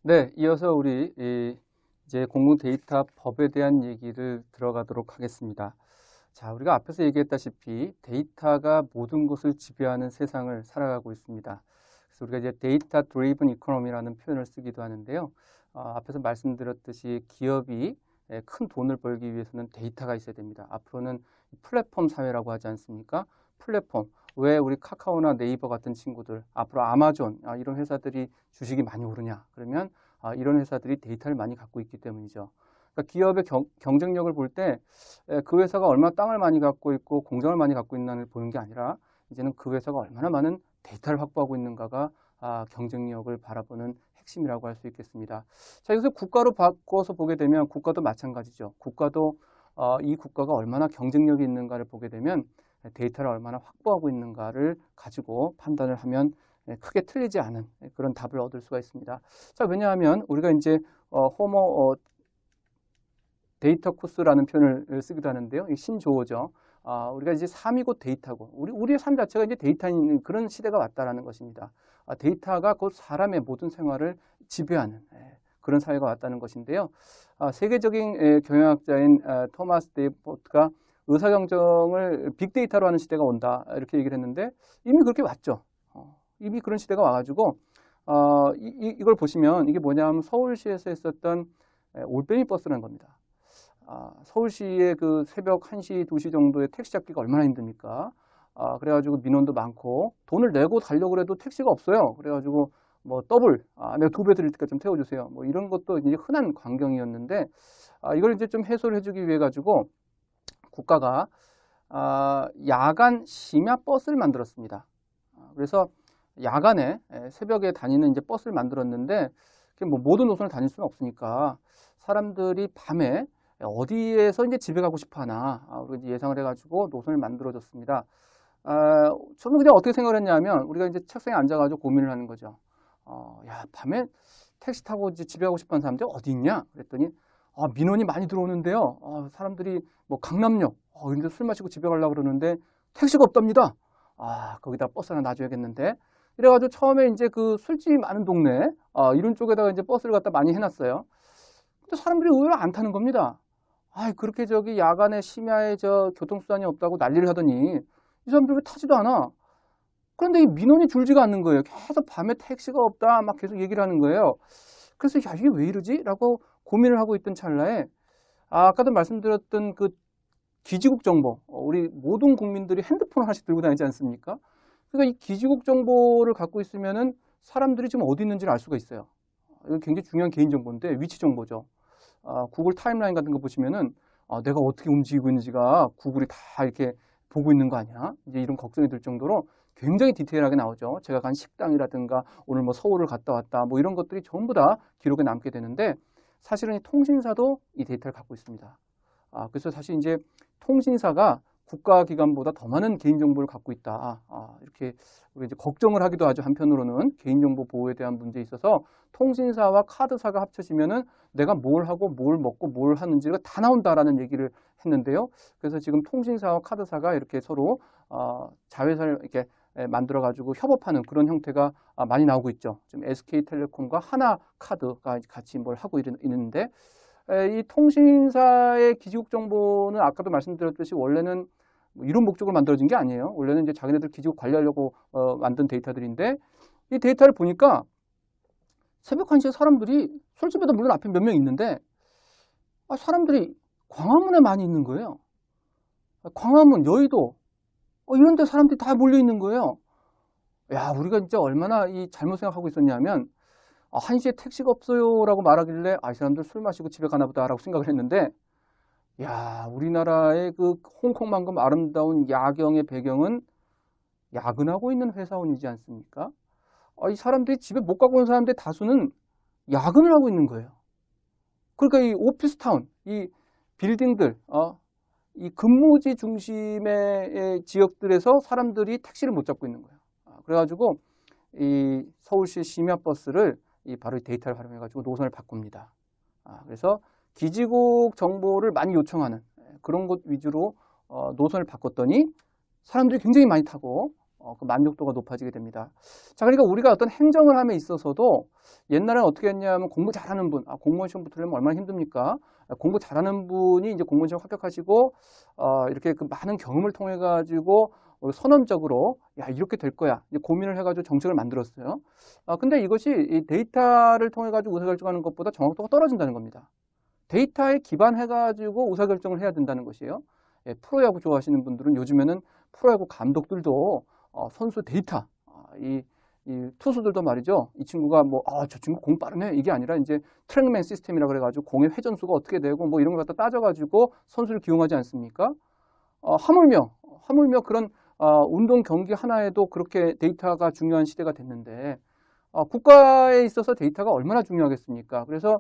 네, 이어서 우리 이제 공공 데이터 법에 대한 얘기를 들어가도록 하겠습니다. 자, 우리가 앞에서 얘기했다시피 데이터가 모든 것을 지배하는 세상을 살아가고 있습니다. 그래서 우리가 이제 데이터 드리븐 이코노미라는 표현을 쓰기도 하는데요. 앞에서 말씀드렸듯이 기업이 큰 돈을 벌기 위해서는 데이터가 있어야 됩니다. 앞으로는 플랫폼 사회라고 하지 않습니까? 플랫폼. 왜 우리 카카오나 네이버 같은 친구들, 앞으로 아마존 이런 회사들이 주식이 많이 오르냐? 그러면 이런 회사들이 데이터를 많이 갖고 있기 때문이죠. 그러니까 기업의 경쟁력을 볼 때 그 회사가 얼마나 땅을 많이 갖고 있고 공장을 많이 갖고 있나를 보는 게 아니라 이제는 그 회사가 얼마나 많은 데이터를 확보하고 있는가가 경쟁력을 바라보는 핵심이라고 할 수 있겠습니다. 자, 여기서 국가로 바꿔서 보게 되면 국가도 마찬가지죠. 국가도 이 국가가 얼마나 경쟁력이 있는가를 보게 되면 데이터를 얼마나 확보하고 있는가를 가지고 판단을 하면 크게 틀리지 않은 그런 답을 얻을 수가 있습니다. 자, 왜냐하면 우리가 이제 호모 데이터 코스라는 표현을 쓰기도 하는데요. 이 신조어죠. 우리가 이제 삶이 곧 데이터고 우리의 삶 자체가 이제 데이터인 그런 시대가 왔다라는 것입니다. 데이터가 곧 사람의 모든 생활을 지배하는 그런 사회가 왔다는 것인데요. 세계적인 경영학자인 토마스 데이포트가 의사결정을 빅데이터로 하는 시대가 온다 이렇게 얘기를 했는데 이미 그렇게 왔죠. 이미 그런 시대가 와가지고 이걸 보시면 이게 뭐냐면 서울시에서 했었던 올빼미 버스라는 겁니다. 서울시의 그 새벽 1시, 2시 정도에 택시 잡기가 얼마나 힘듭니까? 그래가지고 민원도 많고 돈을 내고 가려고 해도 택시가 없어요. 그래가지고 뭐 더블, 내가 2배 드릴 테니까 좀 태워주세요. 뭐 이런 것도 이제 흔한 광경이었는데 이걸 이제 좀 해소를 해주기 위해 가지고 국가가 야간 심야 버스를 만들었습니다. 그래서 야간에 새벽에 다니는 이제 버스를 만들었는데 뭐 모든 노선을 다닐 수는 없으니까 사람들이 밤에 어디에서 이제 집에 가고 싶어 하나 우리가 이제 예상을 해가지고 노선을 만들어줬습니다. 저는 그냥 어떻게 생각을 했냐면 우리가 이제 책상에 앉아가지고 고민을 하는 거죠. 야, 밤에 택시 타고 이제 집에 가고 싶어 하는 사람들이 어디 있냐? 그랬더니 민원이 많이 들어오는데요. 사람들이 뭐 강남역 이런 데 술 마시고 집에 가려고 그러는데 택시가 없답니다. 거기다 버스 하나 놔줘야겠는데. 이래가지고 처음에 이제 그 술집이 많은 동네 이런 쪽에다가 이제 버스를 갖다 많이 해놨어요. 근데 사람들이 의외로 안 타는 겁니다. 그렇게 저기 야간에 심야에 저 교통수단이 없다고 난리를 하더니 이 사람들 왜 타지도 않아? 그런데 이 민원이 줄지가 않는 거예요. 계속 밤에 택시가 없다 막 계속 얘기를 하는 거예요. 그래서 야, 이게 왜 이러지? 라고 고민을 하고 있던 찰나에 아까도 말씀드렸던 그 기지국 정보, 우리 모든 국민들이 핸드폰 하나씩 들고 다니지 않습니까? 그러니까 이 기지국 정보를 갖고 있으면은 사람들이 지금 어디 있는지를 알 수가 있어요. 이거 굉장히 중요한 개인정보인데 위치 정보죠. 구글 타임라인 같은 거 보시면은 내가 어떻게 움직이고 있는지가 구글이 다 이렇게 보고 있는 거 아니야? 이제 이런 걱정이 들 정도로 굉장히 디테일하게 나오죠. 제가 간 식당이라든가 오늘 뭐 서울을 갔다 왔다 뭐 이런 것들이 전부 다 기록에 남게 되는데 사실은 이 통신사도 이 데이터를 갖고 있습니다. 그래서 사실 이제 통신사가 국가기관보다 더 많은 개인정보를 갖고 있다. 이렇게 우리 이제 걱정을 하기도 하죠. 한편으로는 개인정보 보호에 대한 문제에 있어서 통신사와 카드사가 합쳐지면은 내가 뭘 하고 뭘 먹고 뭘 하는지가 다 나온다라는 얘기를 했는데요. 그래서 지금 통신사와 카드사가 이렇게 서로 자회사를 이렇게 만들어 가지고 협업하는 그런 형태가 많이 나오고 있죠. 지금 SK텔레콤과 하나카드가 같이 뭘 하고 있는데 이 통신사의 기지국 정보는 아까도 말씀드렸듯이 원래는 이런 목적으로 만들어진 게 아니에요. 원래는 이제 자기네들 기지국 관리하려고 만든 데이터들인데 이 데이터를 보니까 새벽 1시에 사람들이 술집에도 물론 앞에 몇 명 있는데 사람들이 광화문에 많이 있는 거예요. 광화문, 여의도 이런 데 사람들이 다 몰려 있는 거예요. 야, 우리가 진짜 얼마나 이 잘못 생각하고 있었냐면 1시에 택시가 없어요 라고 말하길래 이 사람들 술 마시고 집에 가나 보다 라고 생각을 했는데 야, 우리나라의 그 홍콩만큼 아름다운 야경의 배경은 야근하고 있는 회사원이지 않습니까? 이 사람들이 집에 못 가고 온 사람들 다수는 야근을 하고 있는 거예요. 그러니까 이 오피스타운, 이 빌딩들, 이 근무지 중심의 지역들에서 사람들이 택시를 못 잡고 있는 거예요. 그래가지고 이 서울시 심야버스를 바로 데이터를 활용해가지고 노선을 바꿉니다. 그래서 기지국 정보를 많이 요청하는 그런 곳 위주로 노선을 바꿨더니 사람들이 굉장히 많이 타고 그 만족도가 높아지게 됩니다. 자, 그러니까 우리가 어떤 행정을 함에 있어서도 옛날에는 어떻게 했냐면 공부 잘하는 분, 공무원 시험 붙으려면 얼마나 힘듭니까? 공부 잘하는 분이 이제 공무원 시험 합격하시고 이렇게 그 많은 경험을 통해 가지고 선언적으로 야 이렇게 될 거야 이제 고민을 해가지고 정책을 만들었어요. 근데 이것이 이 데이터를 통해 가지고 의사결정하는 것보다 정확도가 떨어진다는 겁니다. 데이터에 기반해가지고 의사결정을 해야 된다는 것이에요. 예, 프로야구 좋아하시는 분들은 요즘에는 프로야구 감독들도 선수 데이터, 이 투수들도 말이죠. 이 친구가 뭐, 저 친구 공 빠르네. 이게 아니라 이제 트랙맨 시스템이라 그래가지고 공의 회전수가 어떻게 되고 뭐 이런 걸 갖다 따져가지고 선수를 기용하지 않습니까? 하물며 그런 운동 경기 하나에도 그렇게 데이터가 중요한 시대가 됐는데 국가에 있어서 데이터가 얼마나 중요하겠습니까? 그래서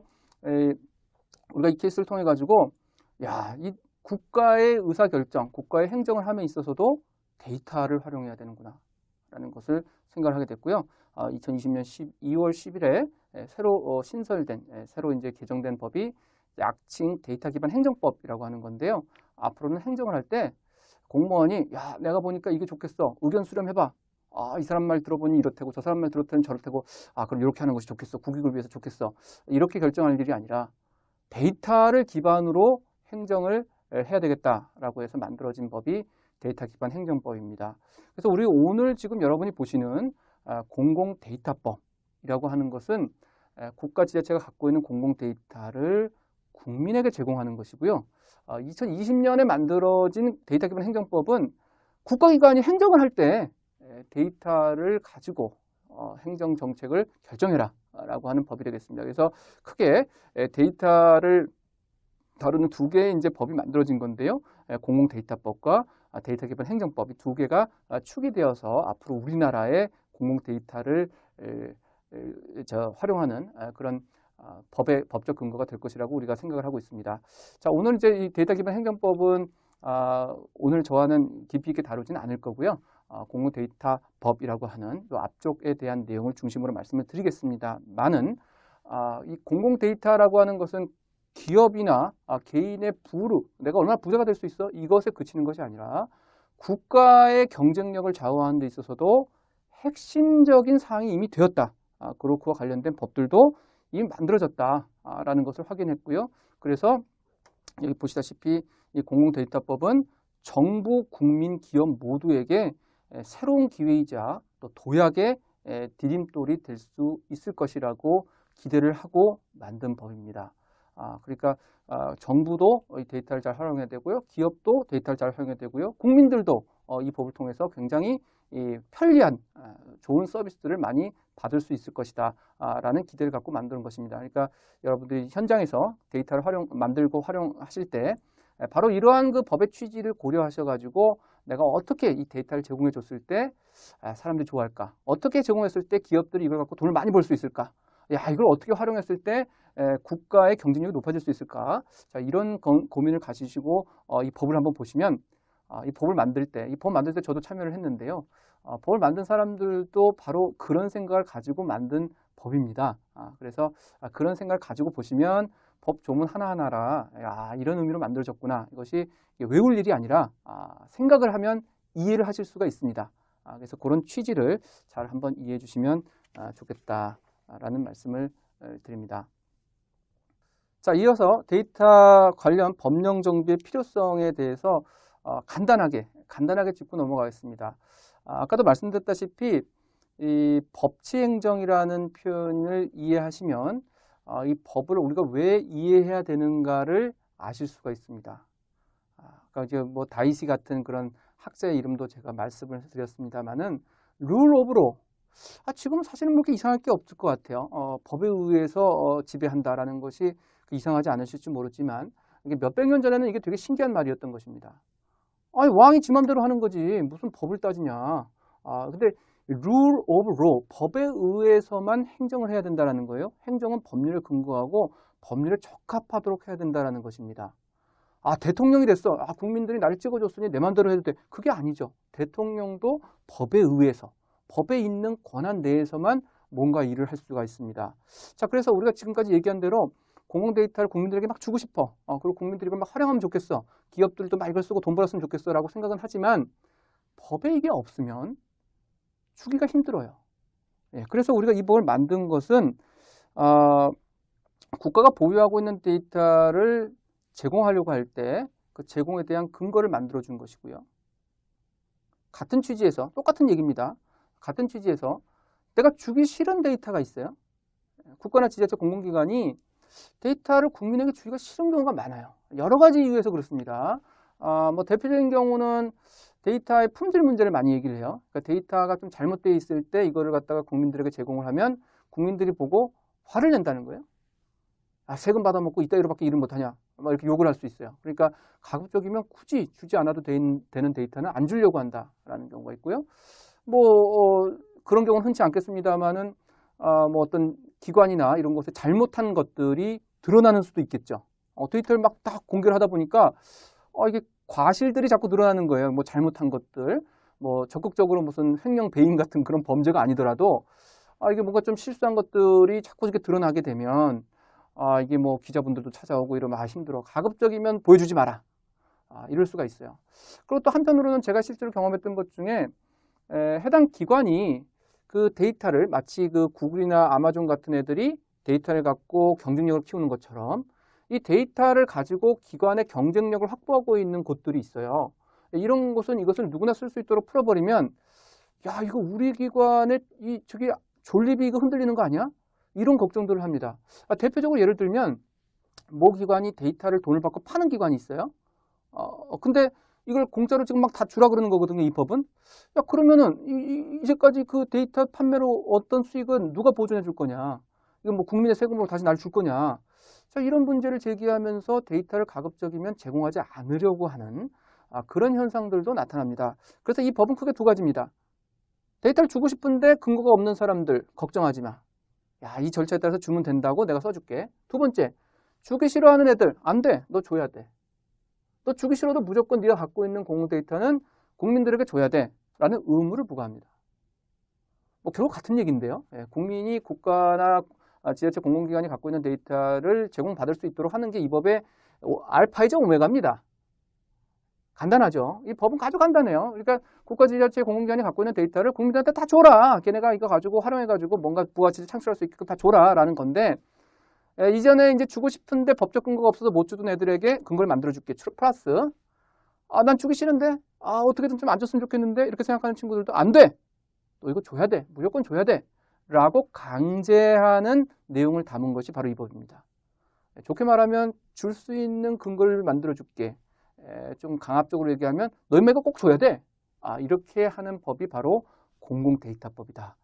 우리가 이 케이스를 통해 가지고 이 국가의 의사결정, 국가의 행정을 함에 있어서도 데이터를 활용해야 되는구나 라는 것을 생각을 하게 됐고요. 2020년 2월 10일에 새로 새로 이제 개정된 법이 약칭 데이터 기반 행정법이라고 하는 건데요. 앞으로는 행정을 할 때 공무원이 내가 보니까 이게 좋겠어. 의견 수렴해봐. 이 사람 말 들어보니 이렇다고 저 사람 말 들었더니 저렇다고 그럼 이렇게 하는 것이 좋겠어. 국익을 위해서 좋겠어. 이렇게 결정할 일이 아니라 데이터를 기반으로 행정을 해야 되겠다라고 해서 만들어진 법이 데이터 기반 행정법입니다. 그래서 우리 오늘 지금 여러분이 보시는 공공 데이터법이라고 하는 것은 국가 지자체가 갖고 있는 공공 데이터를 국민에게 제공하는 것이고요. 2020년에 만들어진 데이터 기반 행정법은 국가기관이 행정을 할 때 데이터를 가지고 행정 정책을 결정해라 라고 하는 법이 되겠습니다. 그래서 크게 데이터를 다루는 두 개의 이제 법이 만들어진 건데요. 공공 데이터법과 데이터 기반 행정법이 두 개가 축이 되어서 앞으로 우리나라의 공공 데이터를 활용하는 그런 법의 법적 근거가 될 것이라고 우리가 생각을 하고 있습니다. 자, 오늘 이제 이 데이터 기반 행정법은 오늘 저와는 깊이 있게 다루지는 않을 거고요. 공공 데이터법이라고 하는 이 앞쪽에 대한 내용을 중심으로 말씀을 드리겠습니다만은 이 공공 데이터라고 하는 것은 기업이나 개인의 부로 내가 얼마나 부자가 될 수 있어? 이것에 그치는 것이 아니라 국가의 경쟁력을 좌우하는 데 있어서도 핵심적인 사항이 이미 되었다. 그리고 그와 관련된 법들도 이미 만들어졌다라는 것을 확인했고요. 그래서 여기 보시다시피 이 공공데이터법은 정부, 국민, 기업 모두에게 새로운 기회이자 또 도약의 디딤돌이 될 수 있을 것이라고 기대를 하고 만든 법입니다. 그러니까 정부도 이 데이터를 잘 활용해야 되고요. 기업도 데이터를 잘 활용해야 되고요. 국민들도 이 법을 통해서 굉장히 편리한 좋은 서비스들을 많이 받을 수 있을 것이다 라는 기대를 갖고 만드는 것입니다. 그러니까 여러분들이 현장에서 데이터를 만들고 활용하실 때 바로 이러한 그 법의 취지를 고려하셔 가지고 내가 어떻게 이 데이터를 제공해 줬을 때 사람들이 좋아할까? 어떻게 제공했을 때 기업들이 이걸 갖고 돈을 많이 벌 수 있을까? 이걸 어떻게 활용했을 때 국가의 경쟁력이 높아질 수 있을까? 자, 이런 고민을 가지시고 이 법을 한번 보시면 이 법을 만들 때, 이 법 만들 때 저도 참여를 했는데요. 법을 만든 사람들도 바로 그런 생각을 가지고 만든 법입니다. 그래서 그런 생각을 가지고 보시면 법 조문 하나하나라 이런 의미로 만들어졌구나. 이것이 외울 일이 아니라 생각을 하면 이해를 하실 수가 있습니다. 그래서 그런 취지를 잘 한번 이해해 주시면 좋겠다라는 말씀을 드립니다. 자, 이어서 데이터 관련 법령 정비의 필요성에 대해서 간단하게 짚고 넘어가겠습니다. 아까도 말씀드렸다시피 이 법치행정이라는 표현을 이해하시면 이 법을 우리가 왜 이해해야 되는가를 아실 수가 있습니다. 그러니까 이제 뭐 다이시 같은 그런 학자의 이름도 제가 말씀을 드렸습니다만은 룰 오브 로 지금 사실은 뭐 이렇게 이상할 게 없을 것 같아요. 법에 의해서 지배한다라는 것이 이상하지 않으실지 모르지만 이게 몇백 년 전에는 이게 되게 신기한 말이었던 것입니다. 왕이 지 맘대로 하는 거지 무슨 법을 따지냐. 근데 rule of law, 법에 의해서만 행정을 해야 된다는 거예요. 행정은 법률에 근거하고 법률에 적합하도록 해야 된다는 것입니다. 대통령이 됐어. 국민들이 나를 찍어줬으니 내 맘대로 해도 돼. 그게 아니죠. 대통령도 법에 의해서, 법에 있는 권한 내에서만 뭔가 일을 할 수가 있습니다. 자, 그래서 우리가 지금까지 얘기한 대로 공공 데이터를 국민들에게 막 주고 싶어. 그리고 국민들이 이걸 막 활용하면 좋겠어. 기업들도 막 이걸 쓰고 돈 벌었으면 좋겠어 라고 생각은 하지만 법에 이게 없으면 주기가 힘들어요. 예, 그래서 우리가 이 법을 만든 것은 국가가 보유하고 있는 데이터를 제공하려고 할 때 그 제공에 대한 근거를 만들어 준 것이고요. 같은 취지에서 똑같은 얘기입니다. 같은 취지에서 내가 주기 싫은 데이터가 있어요. 국가나 지자체 공공기관이 데이터를 국민에게 주기가 싫은 경우가 많아요. 여러 가지 이유에서 그렇습니다. 뭐 대표적인 경우는 데이터의 품질 문제를 많이 얘기를 해요. 그러니까 데이터가 좀 잘못되어 있을 때 이거를 갖다가 국민들에게 제공을 하면 국민들이 보고 화를 낸다는 거예요. 세금 받아먹고 이따위로밖에 일을 못하냐, 막 이렇게 욕을 할 수 있어요. 그러니까 가급적이면 굳이 주지 않아도 되는 데이터는 안 주려고 한다라는 경우가 있고요. 그런 경우는 흔치 않겠습니다만은 뭐 어떤 기관이나 이런 곳에 잘못한 것들이 드러나는 수도 있겠죠. 데이터를 막 딱 공개를 하다 보니까 이게 과실들이 자꾸 드러나는 거예요. 뭐 잘못한 것들, 뭐 적극적으로 무슨 횡령 배임 같은 그런 범죄가 아니더라도 이게 뭔가 좀 실수한 것들이 자꾸 이렇게 드러나게 되면 이게 뭐 기자분들도 찾아오고 이러면 힘들어. 가급적이면 보여주지 마라. 이럴 수가 있어요. 그리고 또 한편으로는 제가 실제로 경험했던 것 중에 해당 기관이 그 데이터를 마치 그 구글이나 아마존 같은 애들이 데이터를 갖고 경쟁력을 키우는 것처럼 이 데이터를 가지고 기관의 경쟁력을 확보하고 있는 곳들이 있어요. 이런 곳은 이것을 누구나 쓸 수 있도록 풀어버리면 야, 이거 우리 기관의 저기 존립이 이거 흔들리는 거 아니야? 이런 걱정들을 합니다. 대표적으로 예를 들면 모 기관이 데이터를 돈을 받고 파는 기관이 있어요. 근데 이걸 공짜로 지금 막 다 주라 그러는 거거든요, 이 법은. 야, 그러면은 이제까지 그 데이터 판매로 어떤 수익은 누가 보존해 줄 거냐? 이건 뭐 국민의 세금으로 다시 날 줄 거냐? 자, 이런 문제를 제기하면서 데이터를 가급적이면 제공하지 않으려고 하는 그런 현상들도 나타납니다. 그래서 이 법은 크게 두 가지입니다. 데이터를 주고 싶은데 근거가 없는 사람들 걱정하지 마. 야, 이 절차에 따라서 주면 된다고 내가 써줄게. 두 번째, 주기 싫어하는 애들 안 돼. 너 줘야 돼. 너 주기 싫어도 무조건 네가 갖고 있는 공공 데이터는 국민들에게 줘야 돼. 라는 의무를 부과합니다. 뭐 결국 같은 얘기인데요. 국민이 국가나 지자체 공공기관이 갖고 있는 데이터를 제공받을 수 있도록 하는 게 이 법의 알파이자 오메가입니다. 간단하죠. 이 법은 아주 간단해요. 그러니까 국가, 지자체, 공공기관이 갖고 있는 데이터를 국민들한테 다 줘라. 걔네가 이거 가지고 활용해가지고 뭔가 부가치를 창출할 수 있게끔 다 줘라라는 건데, 이전에 이제 주고 싶은데 법적 근거가 없어서 못 주던 애들에게 근거를 만들어줄게. 플러스, 난 주기 싫은데, 어떻게든 좀 안 줬으면 좋겠는데, 이렇게 생각하는 친구들도 안 돼. 너 이거 줘야 돼. 무조건 줘야 돼. 라고 강제하는 내용을 담은 것이 바로 이 법입니다. 좋게 말하면 줄 수 있는 근거를 만들어줄게. 좀 강압적으로 얘기하면 너희가 꼭 줘야 돼. 이렇게 하는 법이 바로 공공데이터법이다.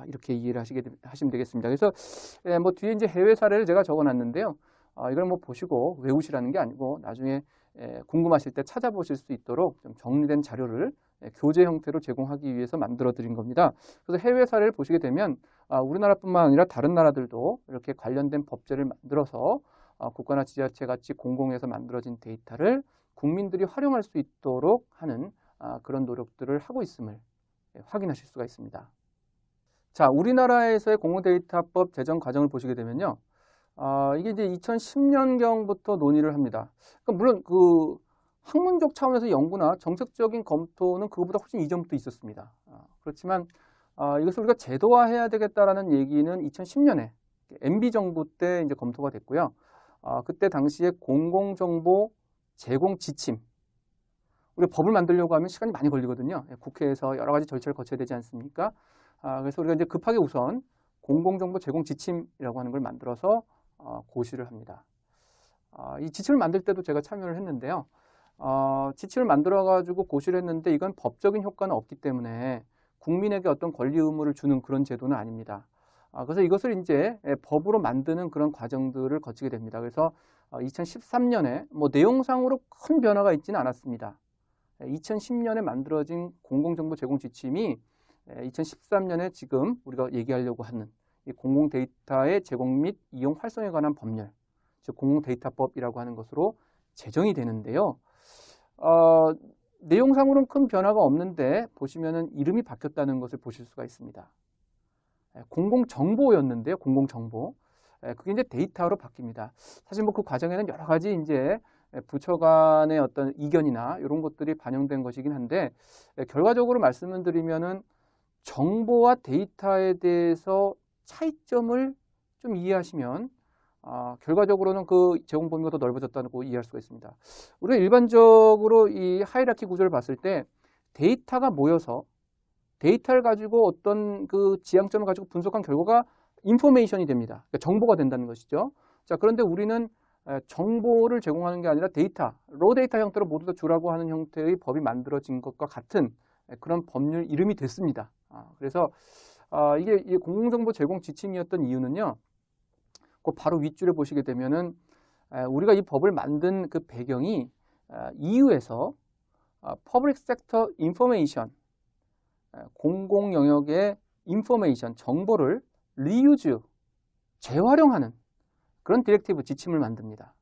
이렇게 이해를 하시면 되겠습니다. 그래서 뭐 뒤에 이제 해외 사례를 제가 적어놨는데요. 이걸 뭐 보시고 외우시라는 게 아니고 나중에 궁금하실 때 찾아보실 수 있도록 좀 정리된 자료를 교재 형태로 제공하기 위해서 만들어 드린 겁니다. 그래서 해외 사례를 보시게 되면 우리나라뿐만 아니라 다른 나라들도 이렇게 관련된 법제를 만들어서 국가나 지자체 같이 공공에서 만들어진 데이터를 국민들이 활용할 수 있도록 하는 그런 노력들을 하고 있음을 확인하실 수가 있습니다. 자, 우리나라에서의 공공데이터법 제정 과정을 보시게 되면요. 이게 이제 2010년경부터 논의를 합니다. 그러니까 물론 그 학문적 차원에서 연구나 정책적인 검토는 그것보다 훨씬 이전부터 있었습니다. 그렇지만 이것을 우리가 제도화해야 되겠다라는 얘기는 2010년에 MB 정부 때 이제 검토가 됐고요. 그때 당시에 공공정보 제공 지침, 우리가 법을 만들려고 하면 시간이 많이 걸리거든요. 국회에서 여러 가지 절차를 거쳐야 되지 않습니까? 그래서 우리가 이제 급하게 우선 공공정보 제공 지침이라고 하는 걸 만들어서 고시를 합니다. 이 지침을 만들 때도 제가 참여를 했는데요. 지침을 만들어가지고 고시를 했는데 이건 법적인 효과는 없기 때문에 국민에게 어떤 권리 의무를 주는 그런 제도는 아닙니다. 그래서 이것을 이제 법으로 만드는 그런 과정들을 거치게 됩니다. 그래서 2013년에 뭐 내용상으로 큰 변화가 있지는 않았습니다. 2010년에 만들어진 공공정보 제공 지침이 2013년에 지금 우리가 얘기하려고 하는 이 공공데이터의 제공 및 이용 활성에 관한 법률, 즉 공공데이터법이라고 하는 것으로 제정이 되는데요. 내용상으로는 큰 변화가 없는데 보시면은 이름이 바뀌었다는 것을 보실 수가 있습니다. 공공정보였는데요, 공공정보. 그게 이제 데이터로 바뀝니다. 사실 뭐 그 과정에는 여러 가지 이제 부처 간의 어떤 이견이나 이런 것들이 반영된 것이긴 한데 결과적으로 말씀을 드리면은 정보와 데이터에 대해서 차이점을 좀 이해하시면 결과적으로는 그 제공 범위가 더 넓어졌다고 이해할 수가 있습니다. 우리가 일반적으로 이 하이라키 구조를 봤을 때 데이터가 모여서 데이터를 가지고 어떤 그 지향점을 가지고 분석한 결과가 인포메이션이 됩니다. 그러니까 정보가 된다는 것이죠. 자, 그런데 우리는 정보를 제공하는 게 아니라 데이터, 로 데이터 형태로 모두 다 주라고 하는 형태의 법이 만들어진 것과 같은 그런 법률 이름이 됐습니다. 그래서 이게 공공정보 제공 지침이었던 이유는요. 그 바로 윗줄에 보시게 되면은 우리가 이 법을 만든 그 배경이 EU에서 Public Sector Information, 공공 영역의 인포메이션, 정보를 리유즈, 재활용하는 그런 디렉티브 지침을 만듭니다.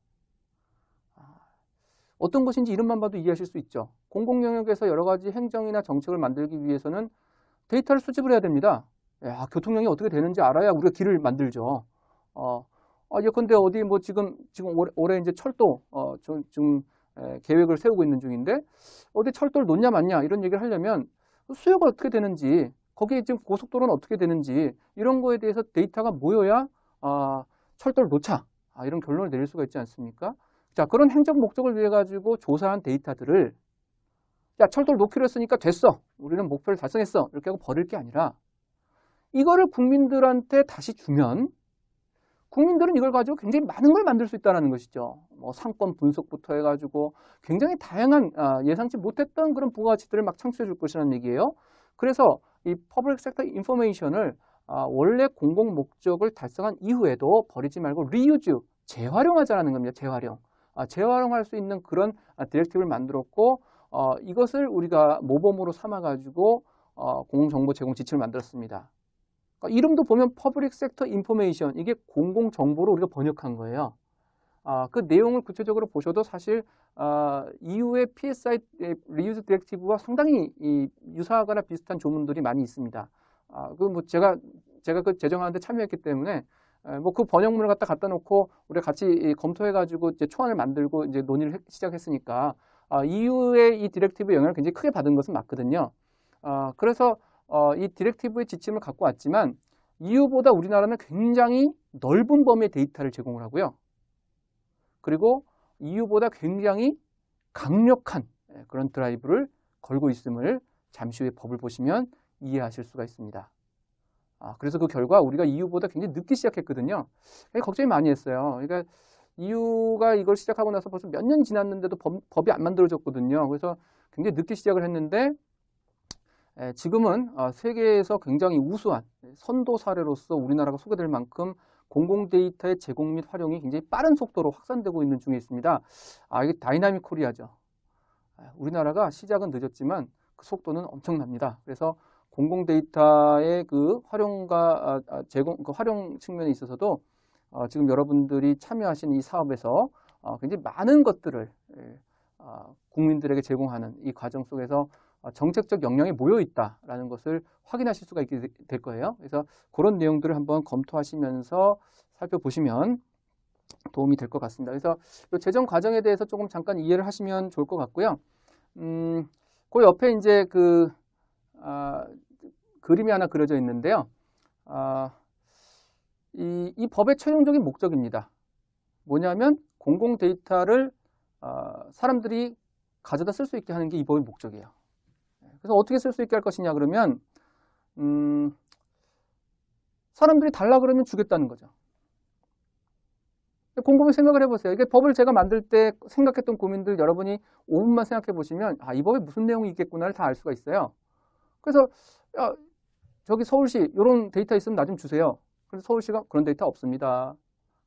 어떤 것인지 이름만 봐도 이해하실 수 있죠. 공공 영역에서 여러 가지 행정이나 정책을 만들기 위해서는 데이터를 수집을 해야 됩니다. 교통량이 어떻게 되는지 알아야 우리가 길을 만들죠. 예컨대 어디 뭐 지금 올해 이제 철도 좀 계획을 세우고 있는 중인데 어디 철도를 놓냐 맞냐 이런 얘기를 하려면 수요가 어떻게 되는지 거기에 지금 고속도로는 어떻게 되는지 이런 거에 대해서 데이터가 모여야 철도를 놓자 이런 결론을 내릴 수가 있지 않습니까? 자, 그런 행정 목적을 위해 가지고 조사한 데이터들을 철도를 놓기로 했으니까 됐어. 우리는 목표를 달성했어. 이렇게 하고 버릴 게 아니라 이거를 국민들한테 다시 주면 국민들은 이걸 가지고 굉장히 많은 걸 만들 수 있다는 것이죠. 뭐 상권 분석부터 해가지고 굉장히 다양한 예상치 못했던 그런 부가가치들을 막 창출해 줄 것이라는 얘기예요. 그래서 이 퍼블릭 섹터 인포메이션을 원래 공공 목적을 달성한 이후에도 버리지 말고 리유즈, 재활용하자는 겁니다. 재활용. 재활용할 수 있는 그런 디렉티브를 만들었고 이것을 우리가 모범으로 삼아가지고 공공정보 제공 지침을 만들었습니다. 이름도 보면 퍼블릭 섹터 인포메이션, 이게 공공정보로 우리가 번역한 거예요. 그 내용을 구체적으로 보셔도 사실 EU의 PSI 리유즈 디렉티브와 상당히 유사하거나 비슷한 조문들이 많이 있습니다. 제가 그 제정하는데 참여했기 때문에 뭐 그 번역문을 갖다 놓고 우리가 같이 검토해가지고 이제 초안을 만들고 이제 논의를 시작했으니까 EU의 이 디렉티브 영향을 굉장히 크게 받은 것은 맞거든요. 그래서 이 디렉티브의 지침을 갖고 왔지만 EU보다 우리나라는 굉장히 넓은 범위의 데이터를 제공을 하고요. 그리고 EU보다 굉장히 강력한 그런 드라이브를 걸고 있음을 잠시 후에 법을 보시면 이해하실 수가 있습니다. 그래서 그 결과 우리가 EU보다 굉장히 늦게 시작했거든요. 걱정이 많이 했어요. 그러니까 EU가 이걸 시작하고 나서 벌써 몇 년 지났는데도 법이 안 만들어졌거든요. 그래서 굉장히 늦게 시작을 했는데 지금은 세계에서 굉장히 우수한 선도 사례로서 우리나라가 소개될 만큼 공공 데이터의 제공 및 활용이 굉장히 빠른 속도로 확산되고 있는 중에 있습니다. 이게 다이나믹 코리아죠. 우리나라가 시작은 늦었지만 그 속도는 엄청납니다. 그래서 공공 데이터의 그 활용과 제공, 그 활용 측면에 있어서도 지금 여러분들이 참여하신 이 사업에서 굉장히 많은 것들을 국민들에게 제공하는 이 과정 속에서 정책적 역량이 모여 있다라는 것을 확인하실 수가 있게 될 거예요. 그래서 그런 내용들을 한번 검토하시면서 살펴보시면 도움이 될 것 같습니다. 그래서 이 재정 과정에 대해서 조금 잠깐 이해를 하시면 좋을 것 같고요. 그 옆에 이제 그림이 하나 그려져 있는데요. 이 법의 최종적인 목적입니다. 뭐냐면 공공 데이터를 사람들이 가져다 쓸 수 있게 하는 게 이 법의 목적이에요. 그래서 어떻게 쓸 수 있게 할 것이냐 그러면 사람들이 달라 그러면 주겠다는 거죠. 곰곰이 생각을 해보세요. 이게 법을 제가 만들 때 생각했던 고민들 여러분이 5분만 생각해 보시면 이 법에 무슨 내용이 있겠구나를 다 알 수가 있어요. 그래서 저기 서울시 이런 데이터 있으면 나 좀 주세요. 그래서 서울시가 그런 데이터 없습니다.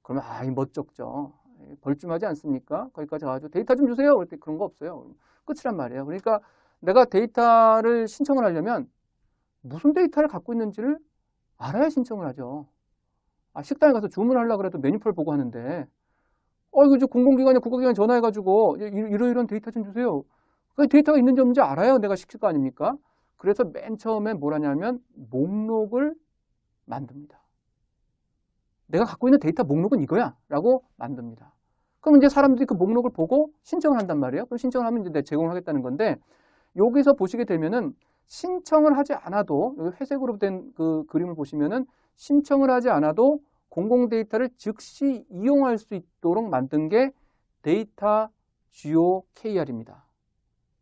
그러면 이 멋쩍죠. 벌쭘하지 않습니까? 거기까지 가가지고 데이터 좀 주세요. 그럴 때 그런 거 없어요. 끝이란 말이에요. 그러니까 내가 데이터를 신청을 하려면 무슨 데이터를 갖고 있는지를 알아야 신청을 하죠. 식당에 가서 주문하려고 해도 메뉴표를 보고 하는데 이거 이제 공공기관이나 국가기관에 전화해가지고 이런 데이터 좀 주세요. 그 데이터가 있는지 없는지 알아야 내가 시킬 거 아닙니까? 그래서 맨 처음에 뭘 하냐면 목록을 만듭니다. 내가 갖고 있는 데이터 목록은 이거야 라고 만듭니다. 그럼 이제 사람들이 그 목록을 보고 신청을 한단 말이에요. 그럼 신청을 하면 이제 내가 제공을 하겠다는 건데 여기서 보시게 되면은 신청을 하지 않아도, 여기 회색으로 된 그 그림을 보시면은 신청을 하지 않아도 공공 데이터를 즉시 이용할 수 있도록 만든 게 데이터 GeoKR입니다.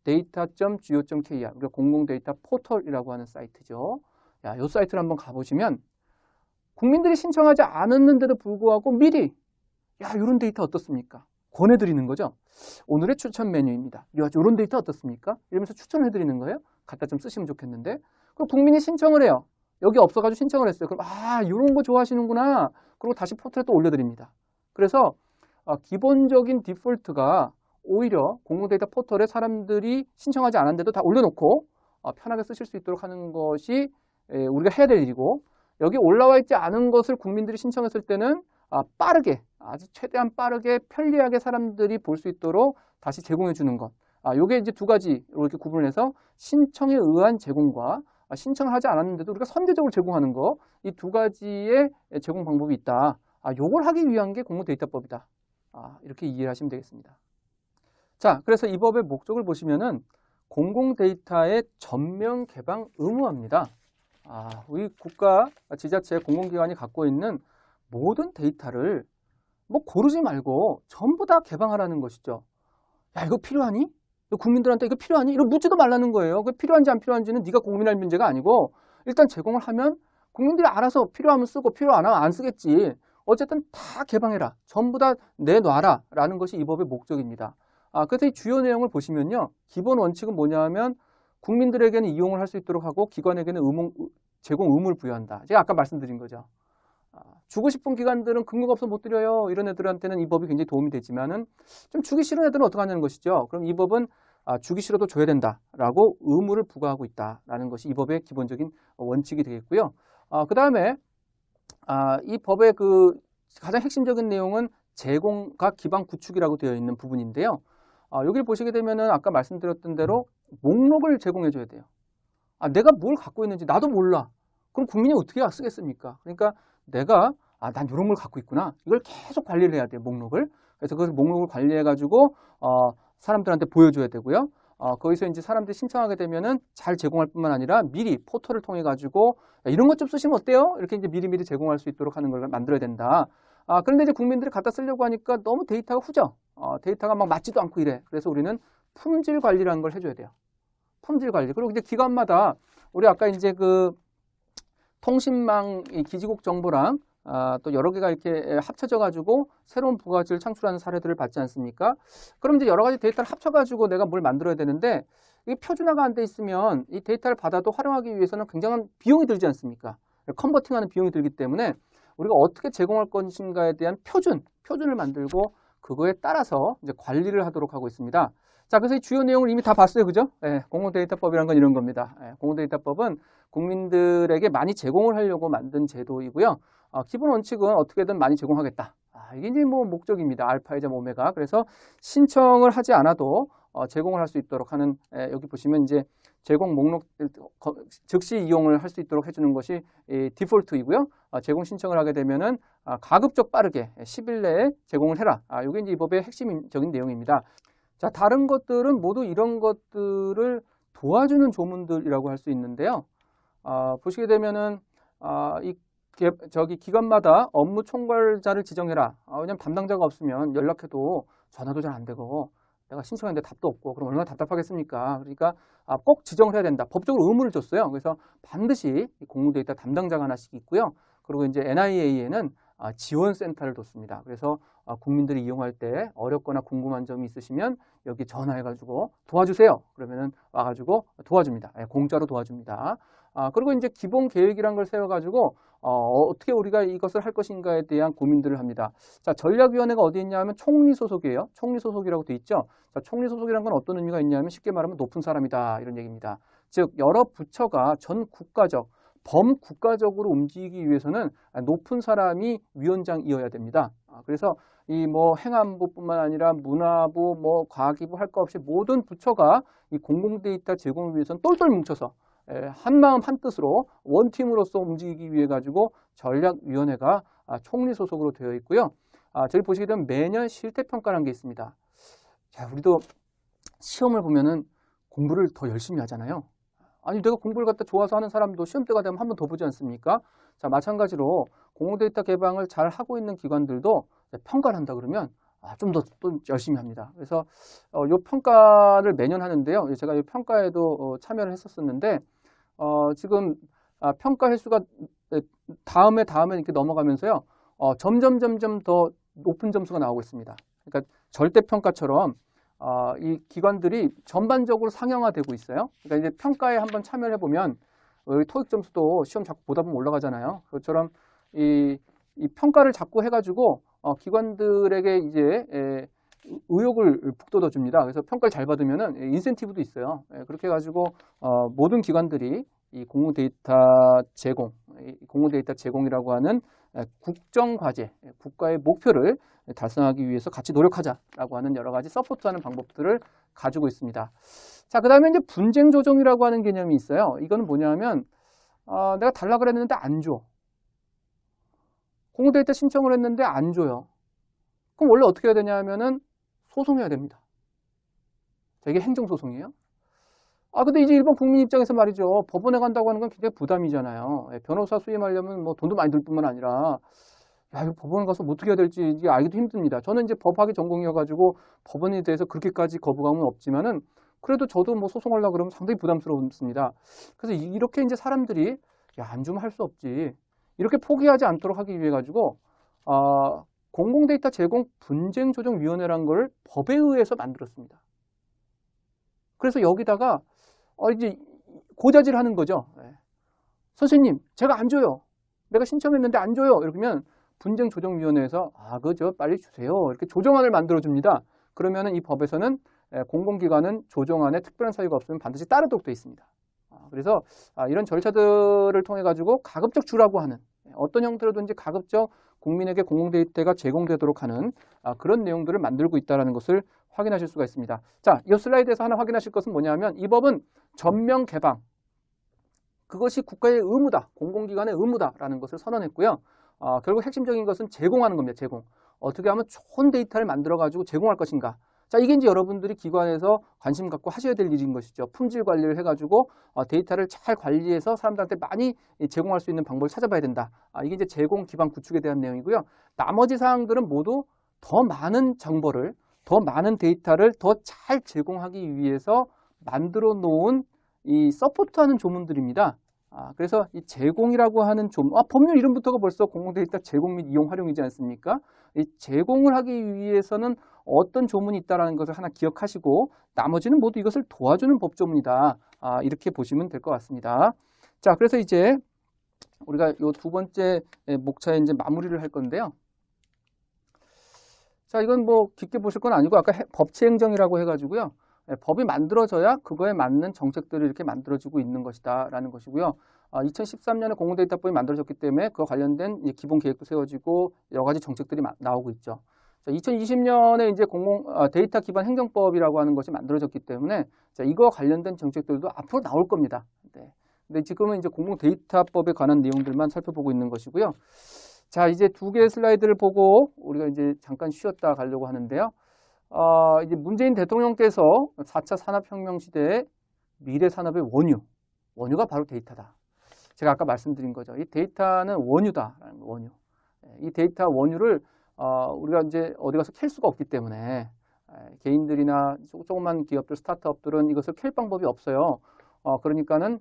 data.go.kr, 우리가 공공 데이터 포털이라고 하는 사이트죠. 야, 이 사이트를 한번 가보시면 국민들이 신청하지 않았는데도 불구하고 미리 야, 이런 데이터 어떻습니까? 권해드리는 거죠. 오늘의 추천 메뉴입니다. 야, 이런 데이터 어떻습니까? 이러면서 추천을 해드리는 거예요. 갖다 좀 쓰시면 좋겠는데. 그럼 국민이 신청을 해요. 여기 없어가지고 신청을 했어요. 그럼 이런 거 좋아하시는구나. 그리고 다시 포털에 또 올려드립니다. 그래서 기본적인 디폴트가 오히려 공공데이터 포털에 사람들이 신청하지 않았는데도 다 올려놓고 편하게 쓰실 수 있도록 하는 것이 우리가 해야 될 일이고, 여기 올라와 있지 않은 것을 국민들이 신청했을 때는 빠르게, 아주 최대한 빠르게 편리하게 사람들이 볼 수 있도록 다시 제공해 주는 것. 요게 이제 두 가지 이렇게 구분을 해서 신청에 의한 제공과 신청을 하지 않았는데도 우리가 선제적으로 제공하는 거, 이 두 가지의 제공 방법이 있다. 요걸 하기 위한 게 공공데이터법이다. 이렇게 이해하시면 되겠습니다. 자, 그래서 이 법의 목적을 보시면은 공공데이터의 전면 개방 의무화입니다. 우리 국가, 지자체, 공공기관이 갖고 있는 모든 데이터를 뭐 고르지 말고 전부 다 개방하라는 것이죠. 야, 이거 필요하니? 너 국민들한테 이거 필요하니? 이거 묻지도 말라는 거예요. 그 필요한지 안 필요한지는 네가 고민할 문제가 아니고 일단 제공을 하면 국민들이 알아서 필요하면 쓰고 필요 안 하면 안 쓰겠지. 어쨌든 다 개방해라. 전부 다 내놔라. 라는 것이 이 법의 목적입니다. 그래서 이 주요 내용을 보시면요. 기본 원칙은 뭐냐 하면 국민들에게는 이용을 할 수 있도록 하고 기관에게는 제공 의무를 부여한다. 제가 아까 말씀드린 거죠. 주고 싶은 기관들은 근거가 없어 못 드려요. 이런 애들한테는 이 법이 굉장히 도움이 되지만은 좀 주기 싫은 애들은 어떻게 하냐는 것이죠. 그럼 이 법은 주기 싫어도 줘야 된다라고 의무를 부과하고 있다라는 것이 이 법의 기본적인 원칙이 되겠고요. 그 다음에 이 법의 그 가장 핵심적인 내용은 제공과 기반 구축이라고 되어 있는 부분인데요. 여기를 보시게 되면은 아까 말씀드렸던 대로 목록을 제공해 줘야 돼요. 내가 뭘 갖고 있는지 나도 몰라. 그럼 국민이 어떻게 쓰겠습니까? 그러니까 내가 난 이런 걸 갖고 있구나. 이걸 계속 관리를 해야 돼요. 목록을. 그래서 그 목록을 관리해 가지고 사람들한테 보여줘야 되고요. 거기서 이제 사람들이 신청하게 되면은 잘 제공할 뿐만 아니라 미리 포털을 통해 가지고 이런 것 좀 쓰시면 어때요? 이렇게 이제 미리미리 제공할 수 있도록 하는 걸 만들어야 된다. 그런데 이제 국민들이 갖다 쓰려고 하니까 너무 데이터가 후져. 데이터가 막 맞지도 않고 이래. 그래서 우리는 품질 관리라는 걸 해줘야 돼요. 품질 관리. 그리고 이제 기관마다 우리 아까 이제 그 통신망 기지국 정보랑 또 여러 개가 이렇게 합쳐져 가지고 새로운 부가가치를 창출하는 사례들을 봤지 않습니까? 그럼 이제 여러 가지 데이터를 합쳐 가지고 내가 뭘 만들어야 되는데 이게 표준화가 안 돼 있으면 이 데이터를 받아도 활용하기 위해서는 굉장한 비용이 들지 않습니까? 컨버팅하는 비용이 들기 때문에 우리가 어떻게 제공할 것인가에 대한 표준을 만들고 그거에 따라서 이제 관리를 하도록 하고 있습니다. 자, 그래서 이 주요 내용을 이미 다 봤어요. 그죠? 공공데이터법이라는 건 이런 겁니다. 공공데이터법은 국민들에게 많이 제공을 하려고 만든 제도이고요. 기본 원칙은 어떻게든 많이 제공하겠다. 이게 이제 뭐 목적입니다. 알파이자 오메가. 그래서 신청을 하지 않아도 제공을 할 수 있도록 하는, 여기 보시면 이제 제공 목록 즉시 이용을 할 수 있도록 해주는 것이 디폴트이고요. 제공 신청을 하게 되면은 가급적 빠르게 10일 내에 제공을 해라. 이게 이제 이 법의 핵심적인 내용입니다. 자, 다른 것들은 모두 이런 것들을 도와주는 조문들이라고 할 수 있는데요. 보시게 되면은 기관마다 업무 총괄자를 지정해라. 왜냐면 담당자가 없으면 연락해도 전화도 잘 안 되고 내가 신청했는데 답도 없고 그럼 얼마나 답답하겠습니까? 그러니까 꼭 지정을 해야 된다. 법적으로 의무를 줬어요. 그래서 반드시 공공데이터 담당자가 하나씩 있고요. 그리고 이제 NIA에는 지원센터를 뒀습니다. 그래서 국민들이 이용할 때 어렵거나 궁금한 점이 있으시면 여기 전화해가지고 도와주세요. 그러면은 와가지고 도와줍니다. 공짜로 도와줍니다. 그리고 이제 기본 계획이란 걸 세워가지고 어떻게 우리가 이것을 할 것인가에 대한 고민들을 합니다. 자, 전략위원회가 어디 있냐면 총리 소속이에요. 총리 소속이라고 돼 있죠. 자, 총리 소속이란 건 어떤 의미가 있냐면 쉽게 말하면 높은 사람이다 이런 얘기입니다. 즉 여러 부처가 전 국가적 범국가적으로 움직이기 위해서는 높은 사람이 위원장이어야 됩니다. 그래서 이 뭐 행안부뿐만 아니라 문화부, 뭐 과기부 할 거 없이 모든 부처가 이 공공데이터 제공을 위해서는 똘똘 뭉쳐서 한마음 한뜻으로 원팀으로서 움직이기 위해 가지고 전략위원회가 총리 소속으로 되어 있고요. 저기 보시게 되면 매년 실태평가라는 게 있습니다. 자, 우리도 시험을 보면은 공부를 더 열심히 하잖아요. 아니 내가 공부를 갖다 좋아서 하는 사람도 시험 때가 되면 한 번 더 보지 않습니까? 자, 마찬가지로 공공데이터 개방을 잘 하고 있는 기관들도 평가를 한다 그러면 좀 더 또 열심히 합니다. 그래서 요 평가를 매년 하는데요. 제가 이 평가에도 참여를 했었었는데 지금 평가 횟수가 다음에 이렇게 넘어가면서요. 점점 더 높은 점수가 나오고 있습니다. 그러니까 절대 평가처럼 이 기관들이 전반적으로 상향화되고 있어요. 그러니까 이제 평가에 한번 참여를 해보면 토익 점수도 시험 자꾸 보다 보면 올라가잖아요. 그것처럼 이 평가를 자꾸 해가지고 기관들에게 이제 의욕을 북돋워 줍니다. 그래서 평가를 잘 받으면은 인센티브도 있어요. 그렇게 해가지고 모든 기관들이 이 공공데이터 제공이라고 하는 국정과제, 국가의 목표를 달성하기 위해서 같이 노력하자라고 하는 여러 가지 서포트하는 방법들을 가지고 있습니다. 자, 그 다음에 이제 분쟁 조정이라고 하는 개념이 있어요. 이거는 뭐냐면 내가 달라 그랬는데 안 줘. 공공데이터 신청을 했는데 안 줘요. 그럼 원래 어떻게 해야 되냐 하면은 소송해야 됩니다. 자, 이게 행정소송이에요. 근데 이제 일반 국민 입장에서 말이죠. 법원에 간다고 하는 건 굉장히 부담이잖아요. 변호사 수임하려면 뭐 돈도 많이 들 뿐만 아니라 이거 법원 가서 뭐 어떻게 해야 될지 이게 알기도 힘듭니다. 저는 이제 법학이 전공이어가지고 법원에 대해서 그렇게까지 거부감은 없지만은 그래도 저도 뭐 소송하려고 그러면 상당히 부담스럽습니다. 그래서 이렇게 이제 사람들이 안 주면 할 수 없지. 이렇게 포기하지 않도록 하기 위해 가지고 공공데이터 제공 분쟁조정위원회라는 걸 법에 의해서 만들었습니다. 그래서 여기다가 이제 고자질하는 거죠. 선생님, 제가 안 줘요. 내가 신청했는데 안 줘요. 이러면 분쟁조정위원회에서 그죠, 빨리 주세요. 이렇게 조정안을 만들어줍니다. 그러면은 이 법에서는 공공기관은 조정안에 특별한 사유가 없으면 반드시 따르도록 되어 있습니다. 그래서 이런 절차들을 통해 가지고 가급적 주라고 하는 어떤 형태로든지 가급적 국민에게 공공데이터가 제공되도록 하는 그런 내용들을 만들고 있다는 것을 확인하실 수가 있습니다. 자, 이 슬라이드에서 하나 확인하실 것은 뭐냐면 이 법은 전면 개방, 그것이 국가의 의무다, 공공기관의 의무다라는 것을 선언했고요. 결국 핵심적인 것은 제공하는 겁니다. 제공. 어떻게 하면 좋은 데이터를 만들어가지고 제공할 것인가. 자, 이게 이제 여러분들이 기관에서 관심 갖고 하셔야 될 일인 것이죠. 품질 관리를 해가지고 데이터를 잘 관리해서 사람들한테 많이 제공할 수 있는 방법을 찾아봐야 된다. 이게 이제 제공 기반 구축에 대한 내용이고요. 나머지 사항들은 모두 더 많은 정보를, 더 많은 데이터를 더 잘 제공하기 위해서 만들어 놓은 이 서포트하는 조문들입니다. 그래서 이 제공이라고 하는 조문, 법률 이름부터가 벌써 공공데이터 제공 및 이용 활용이지 않습니까? 이 제공을 하기 위해서는 어떤 조문이 있다는 것을 하나 기억하시고 나머지는 모두 이것을 도와주는 법조문이다. 이렇게 보시면 될 것 같습니다. 자, 그래서 이제 우리가 이 두 번째 목차에 이제 마무리를 할 건데요. 자, 이건 뭐 깊게 보실 건 아니고 아까 법치행정이라고 해가지고요. 법이 만들어져야 그거에 맞는 정책들을 이렇게 만들어지고 있는 것이다 라는 것이고요. 2013년에 공공데이터법이 만들어졌기 때문에 그와 관련된 기본 계획도 세워지고 여러 가지 정책들이 나오고 있죠. 자, 2020년에 이제 데이터 기반 행정법이라고 하는 것이 만들어졌기 때문에 자, 이거와 관련된 정책들도 앞으로 나올 겁니다. 네. 근데 지금은 이제 공공데이터법에 관한 내용들만 살펴보고 있는 것이고요. 자, 이제 두 개의 슬라이드를 보고 우리가 이제 잠깐 쉬었다 가려고 하는데요. 이제 문재인 대통령께서 4차 산업혁명 시대의 미래 산업의 원유가 바로 데이터다. 제가 아까 말씀드린 거죠. 이 데이터는 원유다라는 거, 원유. 이 데이터 원유를 우리가 이제 어디 가서 캘 수가 없기 때문에 개인들이나 조그만 기업들, 스타트업들은 이것을 캘 방법이 없어요. 그러니까는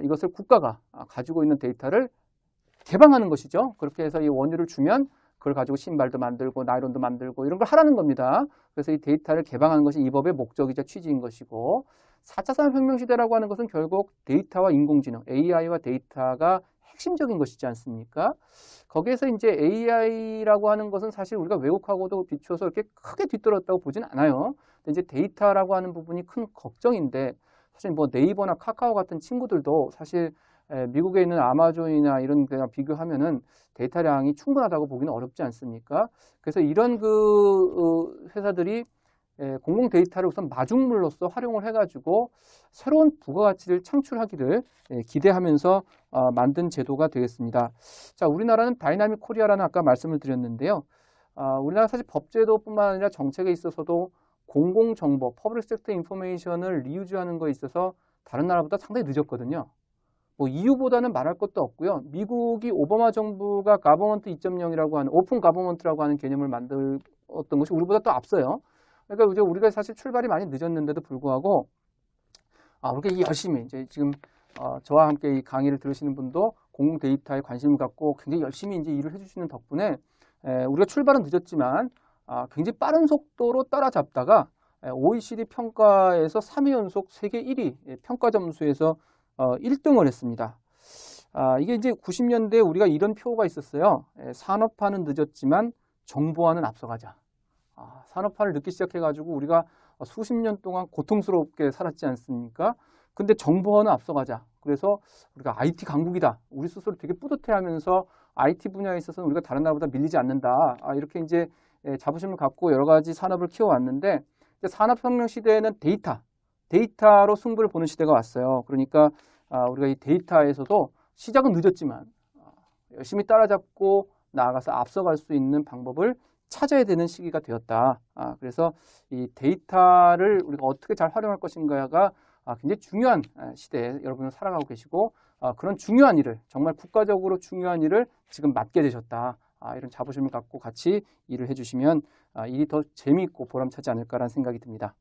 이것을 국가가 가지고 있는 데이터를 개방하는 것이죠. 그렇게 해서 이 원유를 주면 그걸 가지고 신발도 만들고 나일론도 만들고 이런 걸 하라는 겁니다. 그래서 이 데이터를 개방하는 것이 이 법의 목적이자 취지인 것이고 4차 산업혁명 시대라고 하는 것은 결국 데이터와 인공지능, AI와 데이터가 핵심적인 것이지 않습니까? 거기에서 이제 AI라고 하는 것은 사실 우리가 외국하고도 비추어서 이렇게 크게 뒤떨어졌다고 보진 않아요. 근데 이제 데이터라고 하는 부분이 큰 걱정인데 사실 뭐 네이버나 카카오 같은 친구들도 사실 미국에 있는 아마존이나 이런 데랑 비교하면은 데이터량이 충분하다고 보기는 어렵지 않습니까? 그래서 이런 회사들이 공공 데이터를 우선 마중물로서 활용을 해가지고 새로운 부가가치를 창출하기를 기대하면서 만든 제도가 되겠습니다. 자, 우리나라는 다이나믹 코리아라는 아까 말씀을 드렸는데요. 우리나라 사실 법제도뿐만 아니라 정책에 있어서도 공공정보, 퍼블릭 섹터 인포메이션을 리유즈하는 것에 있어서 다른 나라보다 상당히 늦었거든요. 뭐 이유보다는 말할 것도 없고요. 미국이 오바마 정부가 가버먼트 2.0이라고 하는 오픈 가버먼트라고 하는 개념을 만들었던 것이 우리보다 또 앞서요. 그러니까 이제 우리가 사실 출발이 많이 늦었는데도 불구하고 우리가 열심히 이제 지금 저와 함께 이 강의를 들으시는 분도 공공 데이터에 관심을 갖고 굉장히 열심히 이제 일을 해주시는 덕분에 우리가 출발은 늦었지만 굉장히 빠른 속도로 따라잡다가 OECD 평가에서 3회 연속 세계 1위 평가 점수에서 1등을 했습니다. 이게 이제 90년대에 우리가 이런 표가 있었어요. 산업화는 늦었지만 정보화는 앞서가자. 산업화를 늦기 시작해가지고 우리가 수십 년 동안 고통스럽게 살았지 않습니까? 근데 정보화는 앞서가자. 그래서 우리가 IT 강국이다. 우리 스스로 되게 뿌듯해하면서 IT 분야에 있어서는 우리가 다른 나라보다 밀리지 않는다. 이렇게 이제 자부심을 갖고 여러 가지 산업을 키워왔는데 산업혁명 시대에는 데이터로 승부를 보는 시대가 왔어요. 그러니까 우리가 이 데이터에서도 시작은 늦었지만 열심히 따라잡고 나아가서 앞서갈 수 있는 방법을 찾아야 되는 시기가 되었다. 그래서 이 데이터를 우리가 어떻게 잘 활용할 것인가가 굉장히 중요한 시대에 여러분은 살아가고 계시고 그런 중요한 일을 정말 국가적으로 중요한 일을 지금 맡게 되셨다. 이런 자부심을 갖고 같이 일을 해주시면 일이 더 재미있고 보람차지 않을까라는 생각이 듭니다.